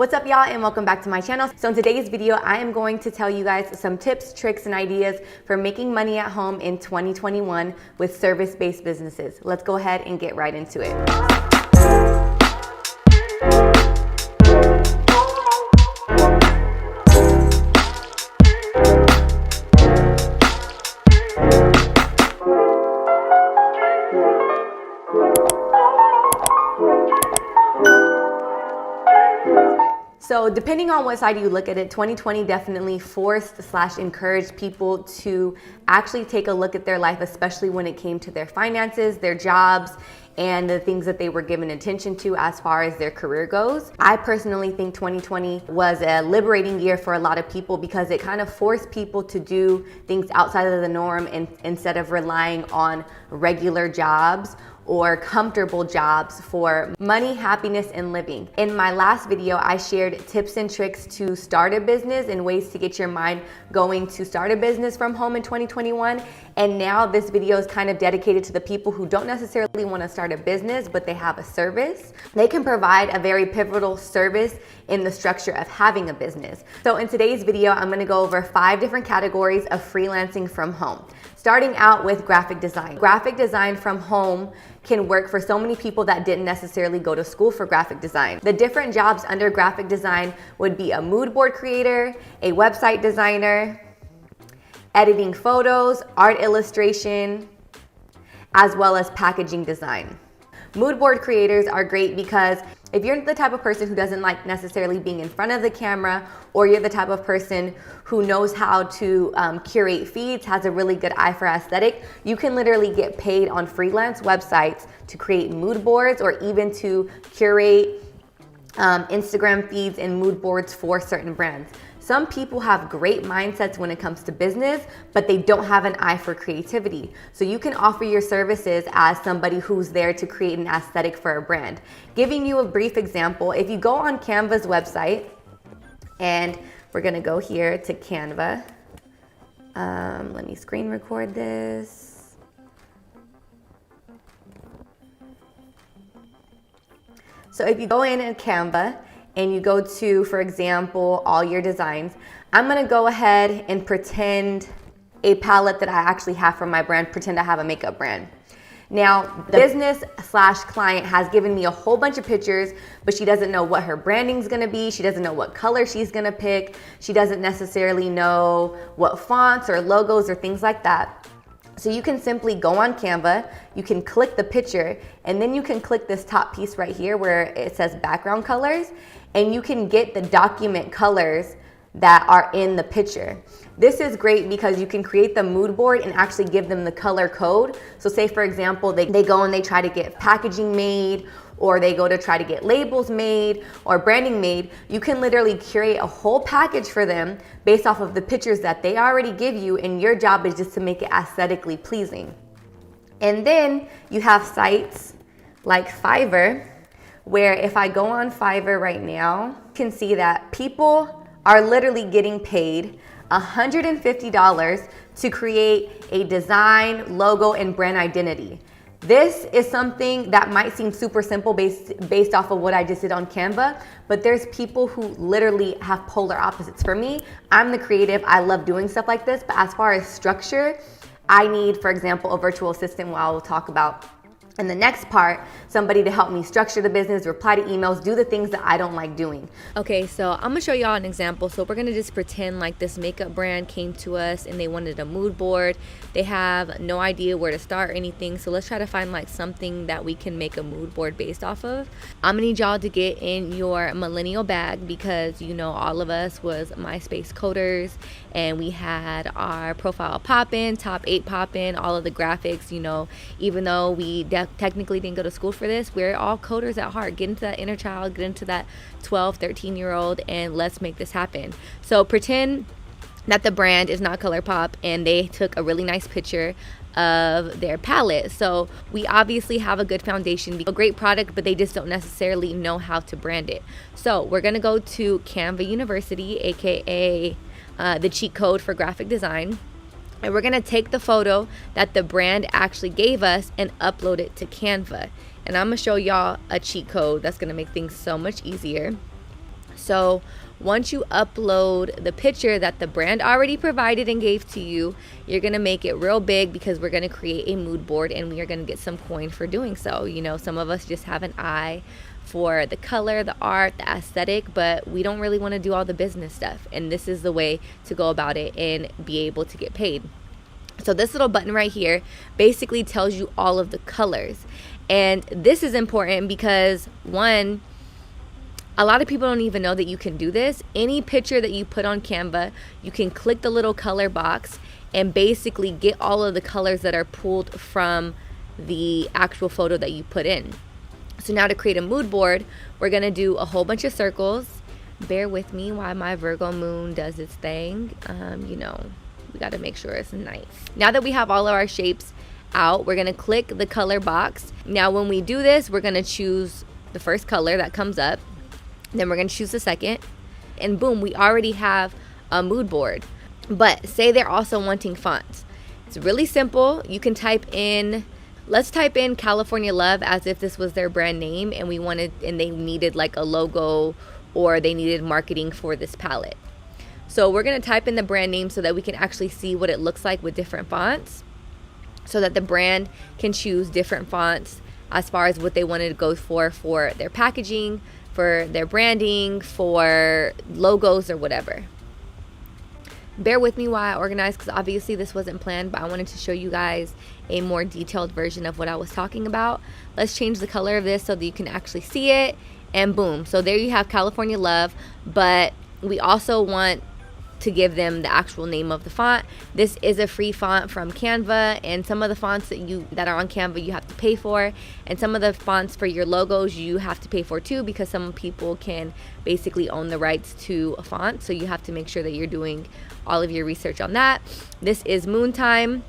What's up, y'all, and welcome back to my channel. So in today's video, I am going to tell you guys some tips, tricks, and ideas for making money at home in 2021 with service-based businesses. Let's go ahead and get right into it. So depending on what side you look at it, 2020 definitely forced/encouraged people to actually take a look at their life, especially when it came to their finances, their jobs, and the things that they were given attention to as far as their career goes. I personally think 2020 was a liberating year for a lot of people because it kind of forced people to do things outside of the norm and instead of relying on regular jobs or comfortable jobs for money, happiness, and living. In my last video, I shared tips and tricks to start a business and ways to get your mind going to start a business from home in 2021. And now this video is kind of dedicated to the people who don't necessarily want to start a business, but they have a service. They can provide a very pivotal service in the structure of having a business. So in today's video, I'm going to go over 5 different categories of freelancing from home. Starting out with graphic design. Graphic design from home can work for so many people that didn't necessarily go to school for graphic design. The different jobs under graphic design would be a mood board creator, a website designer, editing photos, art illustration, as well as packaging design. Mood board creators are great because if you're the type of person who doesn't like necessarily being in front of the camera, or you're the type of person who knows how to curate feeds, has a really good eye for aesthetic, you can literally get paid on freelance websites to create mood boards or even to curate Instagram feeds and mood boards for certain brands. Some people have great mindsets when it comes to business, but they don't have an eye for creativity. So you can offer your services as somebody who's there to create an aesthetic for a brand. Giving you a brief example, if you go on Canva's website, and we're gonna go here to Canva. Let me screen record this. So if you go in Canva, and you go to, for example, all your designs, I'm gonna go ahead and pretend a palette that I actually have for my brand, pretend I have a makeup brand. Now, the business/client has given me a whole bunch of pictures, but she doesn't know what her branding's gonna be. She doesn't know what color she's gonna pick. She doesn't necessarily know what fonts or logos or things like that. So you can simply go on Canva, you can click the picture, and then you can click this top piece right here where it says background colors, and you can get the document colors that are in the picture. This is great because you can create the mood board and actually give them the color code. So say, for example, they go and they try to get packaging made, or they go to try to get labels made or branding made. You can literally curate a whole package for them based off of the pictures that they already give you, and your job is just to make it aesthetically pleasing. And then you have sites like Fiverr, where if I go on Fiverr right now, you can see that people are literally getting paid $150 to create a design, logo, and brand identity. This is something that might seem super simple based off of what I just did on Canva, but there's people who literally have polar opposites. For me, I'm the creative, I love doing stuff like this, but as far as structure, I need, for example, a virtual assistant, which I will talk about in the next part, somebody to help me structure the business, reply to emails, do the things that I don't like doing. Okay, so I'm gonna show y'all an example. So we're gonna just pretend like this makeup brand came to us and they wanted a mood board. They have no idea where to start or anything. So let's try to find like something that we can make a mood board based off of. I'm gonna need y'all to get in your millennial bag because you know all of us was MySpace coders and we had our profile poppin', top 8 poppin', all of the graphics, you know, even though we technically didn't go to school for this, we're all coders at heart. Get into that inner child, get into that 12, 13-year-old, and let's make this happen. So pretend that the brand is not ColourPop and they took a really nice picture of their palette. So we obviously have a good foundation, a great product, but they just don't necessarily know how to brand it. So we're gonna go to Canva University, aka the cheat code for graphic design. And we're gonna take the photo that the brand actually gave us and upload it to Canva. And I'm gonna show y'all a cheat code that's gonna make things so much easier. So once you upload the picture that the brand already provided and gave to you, you're going to make it real big because we're going to create a mood board and we are going to get some coin for doing so. You know, some of us just have an eye for the color, the art, the aesthetic, but we don't really want to do all the business stuff. And this is the way to go about it and be able to get paid. So this little button right here basically tells you all of the colors. And this is important because, one, a lot of people don't even know that you can do this. Any picture that you put on Canva, you can click the little color box and basically get all of the colors that are pulled from the actual photo that you put in. So now to create a mood board, we're going to do a whole bunch of circles. Bear with me while my Virgo moon does its thing. You know, we got to make sure it's nice. Now that we have all of our shapes out, we're going to click the color box. Now when we do this, we're going to choose the first color that comes up. Then we're going to choose the second. And boom, we already have a mood board. But say they're also wanting fonts. It's really simple. You can type in, let's type in California Love as if this was their brand name and they needed like a logo or they needed marketing for this palette. So we're going to type in the brand name so that we can actually see what it looks like with different fonts, so that the brand can choose different fonts as far as what they wanted to go for their packaging, for their branding, for logos or whatever. Bear with me while I organize because obviously this wasn't planned, but I wanted to show you guys a more detailed version of what I was talking about. Let's change the color of this so that you can actually see it, and boom. So there you have California Love, but we also want to give them the actual name of the font. This is a free font from Canva, and some of the fonts that are on Canva you have to pay for, and some of the fonts for your logos you have to pay for too, because some people can basically own the rights to a font, so you have to make sure that you're doing all of your research on that. This is Moon Time,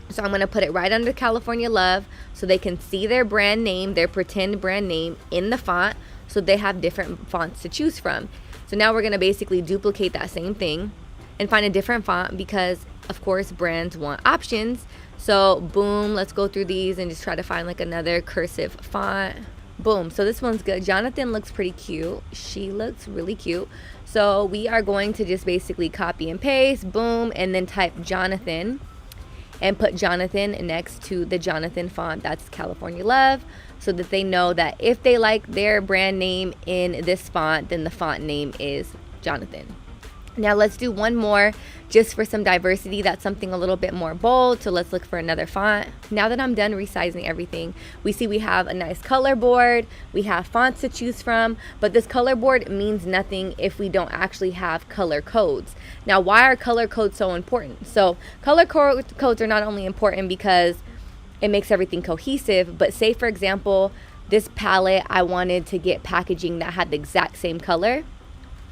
so I'm going to put it right under California Love so they can see their brand name, their pretend brand name in the font, so they have different fonts to choose from. So now we're going to basically duplicate that same thing and find a different font because, of course, brands want options. So boom, let's go through these and just try to find like another cursive font. Boom, so this one's good. Jonathan looks pretty cute. She looks really cute. So we are going to just basically copy and paste, boom, and then type Jonathan and put Jonathan next to the Jonathan font. That's California Love, so that they know that if they like their brand name in this font, then the font name is Jonathan. Now let's do one more just for some diversity. That's something a little bit more bold. So let's look for another font. Now that I'm done resizing everything, we see we have a nice color board. We have fonts to choose from, but this color board means nothing if we don't actually have color codes. Now, why are color codes so important? So color codes are not only important because it makes everything cohesive, but say for example, this palette, I wanted to get packaging that had the exact same color.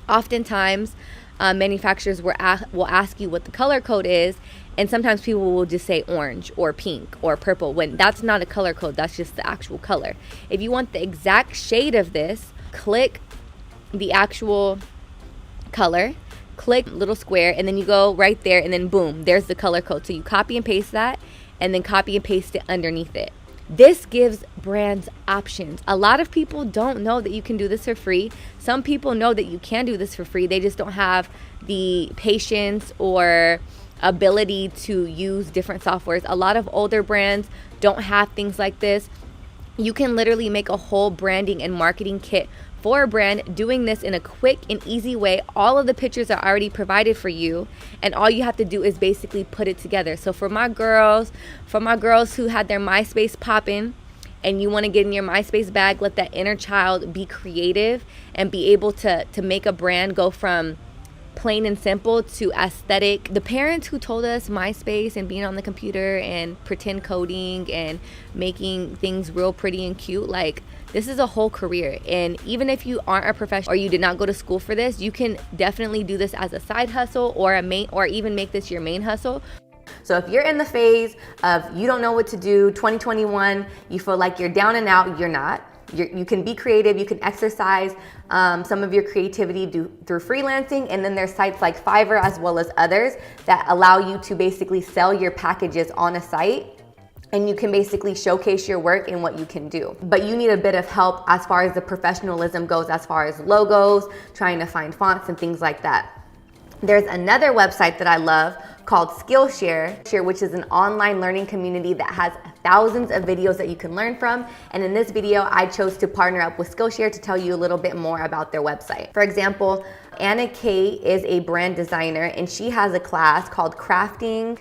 Oftentimes, manufacturers will ask you what the color code is, and sometimes people will just say orange or pink or purple when that's not a color code, that's just the actual color. If you want the exact shade of this, click the actual color, click little square, and then you go right there, and then boom, there's the color code. So you copy and paste that, and then copy and paste it underneath it. This gives brands options. A lot of people don't know that you can do this for free. Some people know that you can do this for free. They just don't have the patience or ability to use different softwares. A lot of older brands don't have things like this. You can literally make a whole branding and marketing kit for a brand doing this in a quick and easy way. All of the pictures are already provided for you, and all you have to do is basically put it together. So for my girls who had their MySpace popping, and you want to get in your MySpace bag, let that inner child be creative and be able to make a brand go from plain and simple to aesthetic. The parents who told us MySpace and being on the computer and pretend coding and making things real pretty and cute, like, this is a whole career. And even if you aren't a professional or you did not go to school for this, you can definitely do this as a side hustle or even make this your main hustle. So if you're in the phase of you don't know what to do, 2021, you feel like you're down and out, you're not. You can be creative, you can exercise some of your creativity through freelancing, and then there's sites like Fiverr as well as others that allow you to basically sell your packages on a site and you can basically showcase your work and what you can do. But you need a bit of help as far as the professionalism goes, as far as logos, trying to find fonts and things like that. There's another website that I love called Skillshare, which is an online learning community that has thousands of videos that you can learn from. And in this video, I chose to partner up with Skillshare to tell you a little bit more about their website. For example, Anna Kate is a brand designer, and she has a class called Crafting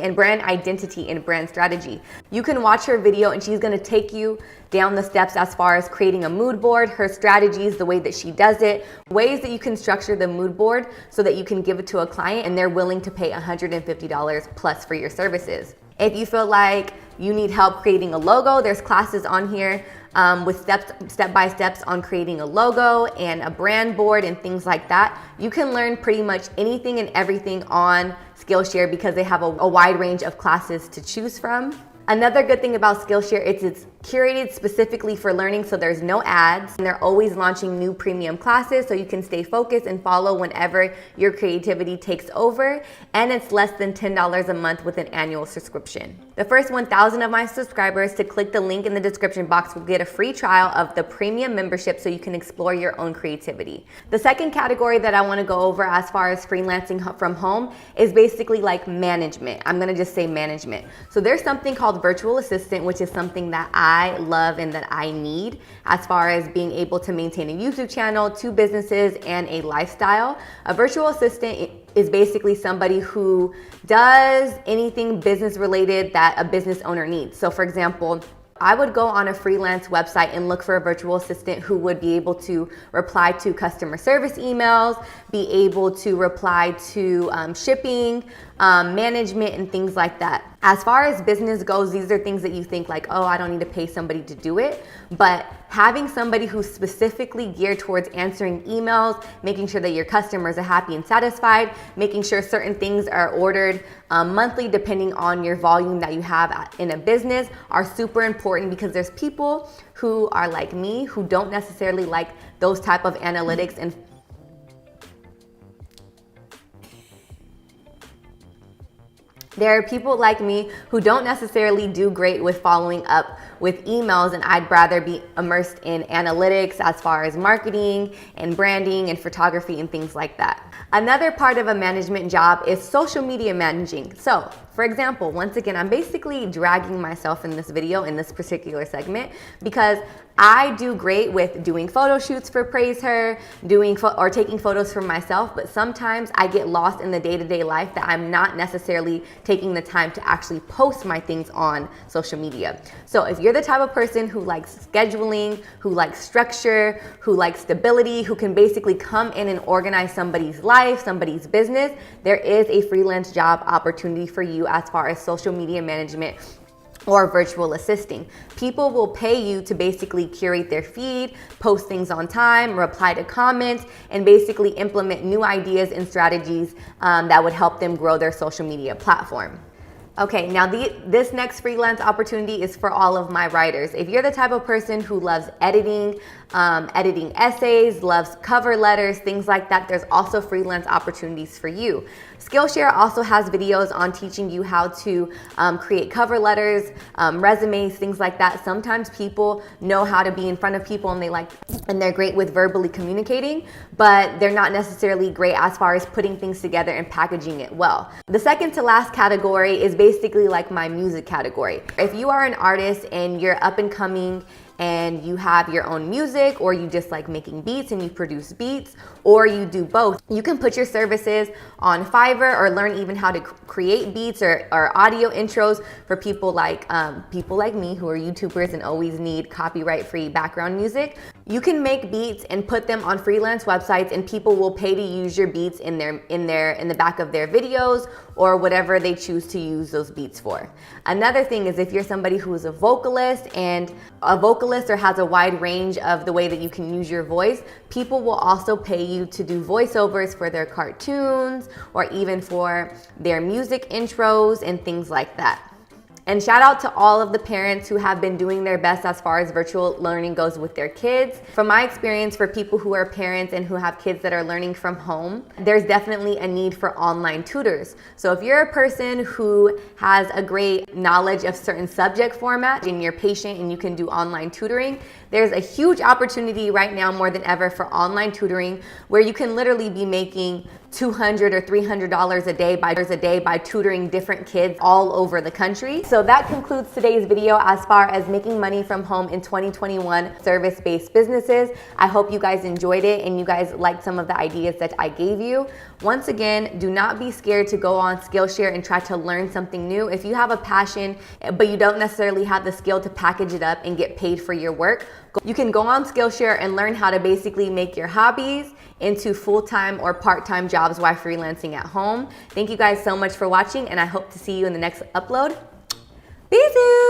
and Brand Identity and Brand Strategy. You can watch her video, and she's gonna take you down the steps as far as creating a mood board, her strategies, the way that she does it, ways that you can structure the mood board so that you can give it to a client and they're willing to pay $150 plus for your services. If you feel like you need help creating a logo, there's classes on here with step-by-steps on creating a logo and a brand board and things like that. You can learn pretty much anything and everything on Skillshare because they have a wide range of classes to choose from. Another good thing about Skillshare is it's curated specifically for learning, so there's no ads, and they're always launching new premium classes so you can stay focused and follow whenever your creativity takes over, and it's less than $10 a month with an annual subscription. The first 1,000 of my subscribers to click the link in the description box will get a free trial of the premium membership so you can explore your own creativity. The second category that I want to go over as far as freelancing from home is basically like management. I'm going to just say management. So there's something called virtual assistant, which is something that I love and that I need as far as being able to maintain a YouTube channel, 2 businesses, and a lifestyle. A virtual assistant is basically somebody who does anything business related that a business owner needs. So for example, I would go on a freelance website and look for a virtual assistant who would be able to reply to customer service emails, be able to reply to shipping, management, and things like that. As far as business goes, these are things that you think like, oh, I don't need to pay somebody to do it. But having somebody who's specifically geared towards answering emails, making sure that your customers are happy and satisfied, making sure certain things are ordered monthly depending on your volume that you have in a business are super important, because there's people who are like me who don't necessarily like those type of analytics and there are people like me who don't necessarily do great with following up with emails, and I'd rather be immersed in analytics as far as marketing and branding and photography and things like that. Another part of a management job is social media managing. So, for example, once again, I'm basically dragging myself in this video, in this particular segment, because I do great with doing photo shoots for Praise Her, or taking photos for myself, but sometimes I get lost in the day-to-day life that I'm not necessarily taking the time to actually post my things on social media. So if you're the type of person who likes scheduling, who likes structure, who likes stability, who can basically come in and organize somebody's life, somebody's business, there is a freelance job opportunity for you as far as social media management or virtual assisting. People will pay you to basically curate their feed, post things on time, reply to comments, and basically implement new ideas and strategies that would help them grow their social media platform. Okay, now this next freelance opportunity is for all of my writers. If you're the type of person who loves editing essays, loves cover letters, things like that, there's also freelance opportunities for you. Skillshare also has videos on teaching you how to create cover letters, resumes, things like that. Sometimes people know how to be in front of people and they're great with verbally communicating, but they're not necessarily great as far as putting things together and packaging it well. The second to last category is basically like my music category. If you are an artist and you're up and coming and you have your own music, or you just like making beats and you produce beats, or you do both, you can put your services on Fiverr or learn even how to create beats or audio intros for people like me who are YouTubers and always need copyright-free background music. You can make beats and put them on freelance websites, and people will pay to use your beats in the back of their videos or whatever they choose to use those beats for. Another thing is if you're somebody who is a vocalist or has a wide range of the way that you can use your voice, people will also pay you to do voiceovers for their cartoons or even for their music intros and things like that. And shout out to all of the parents who have been doing their best as far as virtual learning goes with their kids. From my experience, for people who are parents and who have kids that are learning from home, there's definitely a need for online tutors. So if you're a person who has a great knowledge of certain subject format and you're patient and you can do online tutoring, there's a huge opportunity right now more than ever for online tutoring, where you can literally be making $200 or $300 a day by tutoring different kids all over the country. So that concludes today's video as far as making money from home in 2021 service-based businesses. I hope you guys enjoyed it and you guys liked some of the ideas that I gave you. Once again, do not be scared to go on Skillshare and try to learn something new. If you have a passion, but you don't necessarily have the skill to package it up and get paid for your work, you can go on Skillshare and learn how to basically make your hobbies into full-time or part-time jobs while freelancing at home. Thank you guys so much for watching, and I hope to see you in the next upload. Peace!